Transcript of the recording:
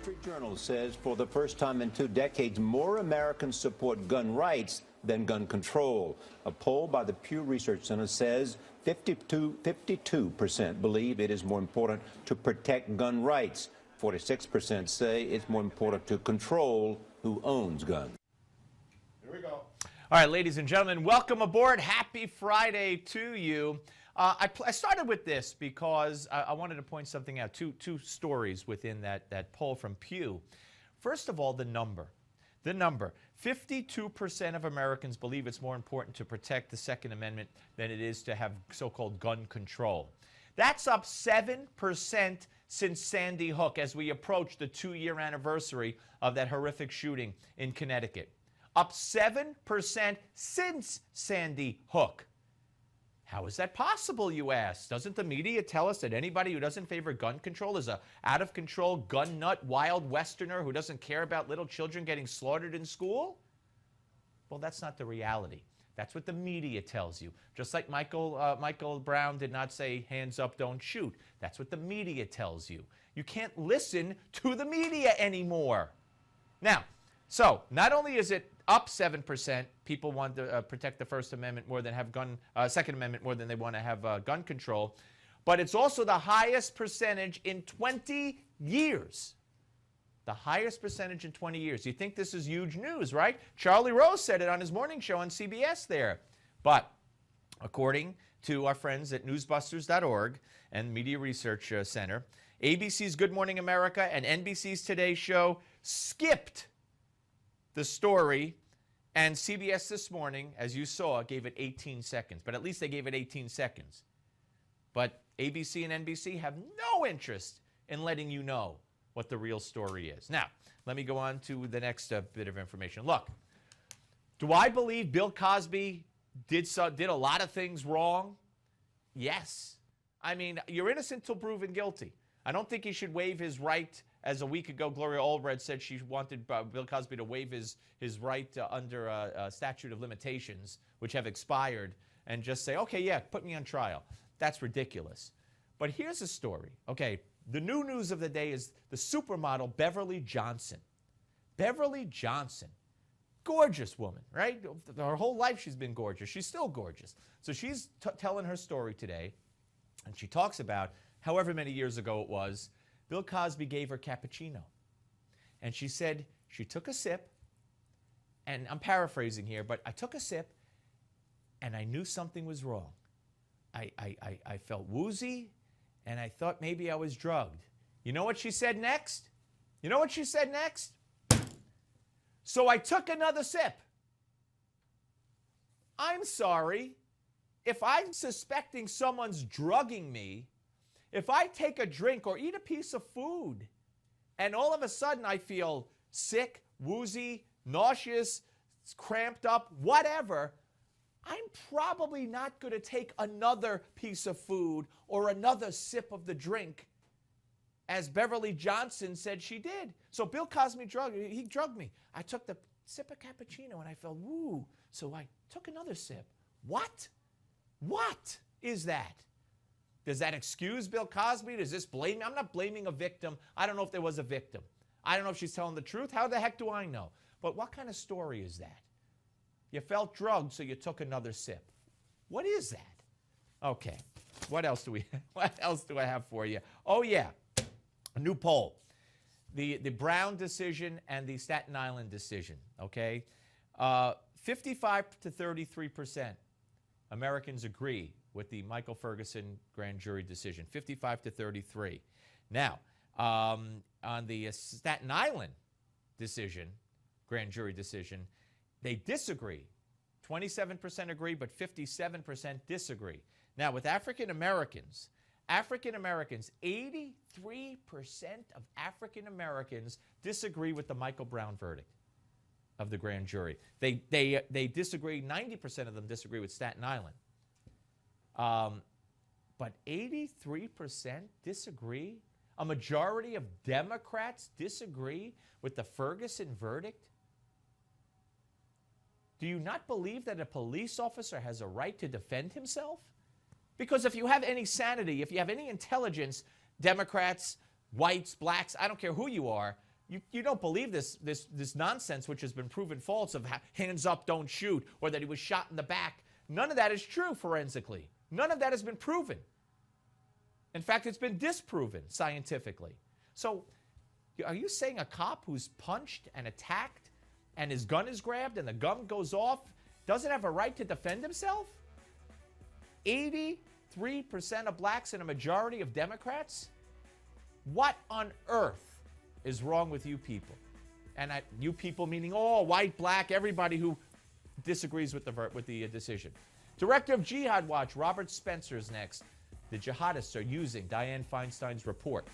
Street Journal says for the first time in 2 decades, more Americans support gun rights than gun control. A poll by the Pew Research Center says 52% believe it is more important to protect gun rights. 46% say it's more important to control who owns guns. Here we go. All right, ladies and gentlemen, welcome aboard. Happy Friday to you. I started with this because I wanted to point something out, two stories within that poll from Pew. First of all, the number. 52% of Americans believe it's more important to protect the Second Amendment than it is to have so-called gun control. That's up 7% since Sandy Hook as we approach the 2-year anniversary of that horrific shooting in Connecticut. Up 7% since Sandy Hook. How is that possible, you ask? Doesn't the media tell us that anybody who doesn't favor gun control is a out-of-control, gun nut, wild Westerner who doesn't care about little children getting slaughtered in school? Well, that's not the reality. That's what the media tells you. Just like Michael Brown did not say, hands up, don't shoot. That's what the media tells you. You can't listen to the media anymore. Now, so not only is it up 7%, people want to protect the First Amendment more than have Second Amendment more than they want to have gun control, but it's also the highest percentage in 20 years. The highest percentage in 20 years. You think this is huge news, right? Charlie Rose said it on his morning show on CBS there. But according to our friends at newsbusters.org and Media Research Center, ABC's Good Morning America and NBC's Today Show skipped the story, and CBS this morning, as you saw, gave it 18 seconds. But at least they gave it 18 seconds. But ABC and NBC have no interest in letting you know what the real story is. Now, let me go on to the next bit of information. Look, do I believe Bill Cosby did a lot of things wrong? Yes. I mean, you're innocent till proven guilty. I don't think he should waive his right. As a week ago, Gloria Allred said she wanted Bill Cosby to waive his right under a statute of limitations, which have expired, and just say, okay, yeah, put me on trial. That's ridiculous. But here's a story. Okay, the new news of the day is the supermodel Beverly Johnson. Beverly Johnson. Gorgeous woman, right? Her whole life she's been gorgeous. She's still gorgeous. So she's telling her story today, and she talks about however many years ago it was, Bill Cosby gave her cappuccino. And she said she took a sip, and I'm paraphrasing here, but I took a sip, and I knew something was wrong. I felt woozy, and I thought maybe I was drugged. You know what she said next? So I took another sip. I'm sorry. If I'm suspecting someone's drugging me, if I take a drink or eat a piece of food and all of a sudden I feel sick, woozy, nauseous, cramped up, whatever, I'm probably not going to take another piece of food or another sip of the drink, as Beverly Johnson said she did. So Bill Cosby drugged me. I took the sip of cappuccino and I felt woo. So I took another sip. What? What is that? Does that excuse Bill Cosby? Does this blame? I'm not blaming a victim. I don't know if there was a victim. I don't know if she's telling the truth. How the heck do I know? But what kind of story is that? You felt drugged, so you took another sip. What is that? Okay. What else do I have for you? Oh yeah, a new poll. The Brown decision and the Staten Island decision. Okay, 55 to 33% Americans agree with the Michael Ferguson grand jury decision, 55 to 33. Now, on the Staten Island decision, grand jury decision, they disagree. 27% agree, but 57% disagree. Now, with African Americans, 83% of African Americans disagree with the Michael Brown verdict of the grand jury. They disagree, 90% of them disagree with Staten Island. But 83% disagree. A majority of Democrats disagree with the Ferguson verdict. Do you not believe that a police officer has a right to defend himself? Because if you have any sanity, if you have any intelligence, Democrats, whites, blacks, I don't care who you are, You don't believe this nonsense, which has been proven false, of hands up, don't shoot, or that he was shot in the back. None of that is true forensically. None of that has been proven. In fact, it's been disproven scientifically. So are you saying a cop who's punched and attacked and his gun is grabbed and the gun goes off doesn't have a right to defend himself? 83% of blacks and a majority of Democrats? What on earth is wrong with you people? And you people meaning all white, black, everybody who disagrees with the decision. Director of Jihad Watch, Robert Spencer, is next. The jihadists are using Dianne Feinstein's report